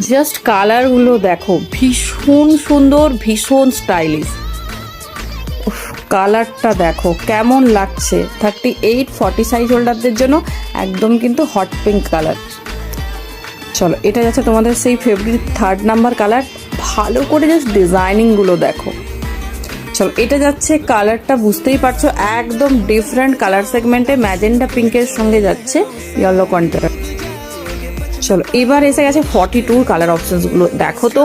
Just কালারগুলো দেখো, ভীষণ সুন্দর, ভীষণ স্টাইলিশ। কালারটা দেখো কেমন লাগছে। 38-40 সাইজ হোল্ডারদের জন্য একদম কিন্তু হট পিঙ্ক কালার। চলো, এটা যাচ্ছে তোমাদের সেই ফেভারিট 3rd নাম্বার কালার। ভালো করে জাস্ট ডিজাইনিংগুলো দেখো। চলো, এটা যাচ্ছে কালারটা বুঝতেই পারছো, একদম ডিফারেন্ট কালার সেগমেন্টে ম্যাজেন্ডা পিঙ্কের সঙ্গে যাচ্ছে ইয়েলো কন্ট্রাস্ট। চলো, এবার এসে গেছে 42 কালার অপশনসগুলো। দেখো তো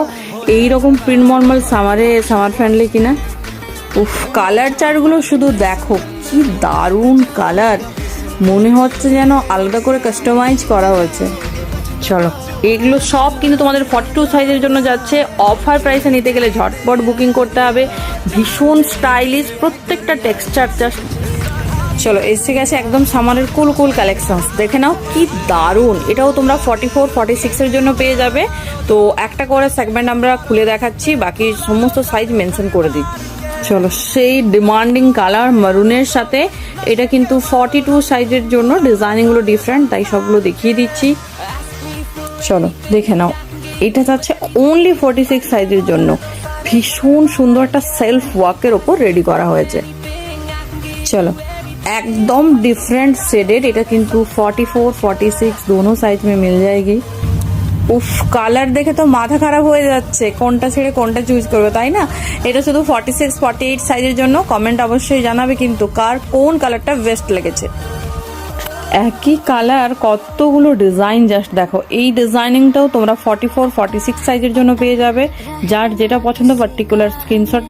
এইরকম প্রিন্ট নর্মাল সামার ফ্রেন্ডলি কিনা। উফ, কালার চার্টগুলো শুধু দেখো, কি দারুণ কালার, মনে হচ্ছে যেন আলাদা করে কাস্টমাইজ করা হয়েছে। চলো, এগুলো সব কিন্তু তোমাদের 42 সাইজের জন্য যাচ্ছে। অফার প্রাইসে নিতে গেলে ঝটপট বুকিং করতে হবে। ভীষণ স্টাইলিশ, প্রত্যেকটা টেক্সচার জাস্ট। চলো, এসে গেছে একদম সামারের কুল কুল কালেকশনস। দেখে নাও কি দারুণ। এটাও তোমরা 44-46 এর জন্য পেয়ে যাবে। তো একটা করে সেগমেন্ট আমরা খুলে দেখাচ্ছি, বাকি সমস্ত সাইজ মেনশন করে দিই। চলো, সেই ডিমান্ডিং কালার মারুনের সাথে এটা কিন্তু 42 সাইজের জন্য। ডিজাইনিংগুলো ডিফারেন্ট, তাই সবগুলো দেখিয়ে দিচ্ছি। চলো, দেখে নাও। এটা যাচ্ছে অনলি 46 সাইজের জন্য। ভীষণ সুন্দর একটা সেলফ ওয়ার্কের ওপর রেডি করা হয়েছে। চলো, एकदम डिफरेंट शेडेड। এটা কিন্তু 44-46 दोनों साइज में मिल जाएगी। উফ, কালার দেখে তো মাথা খারাপ হয়ে যাচ্ছে, কোনটা ছেড়ে কোনটা চুজ করবে, তাই না? এটা শুধু 46-48 সাইজের জন্য। কমেন্ট অবশ্যই জানাবে কিন্তু কার কোন কালারটা বেস্ট লেগেছে। একই কালার কতগুলো ডিজাইন, জাস্ট দেখো। এই ডিজাইনিংটাও তোমরা 44-46 সাইজের জন্য পেয়ে যাবে। যার যেটা পছন্দ পার্টিকুলার স্ক্রিনশট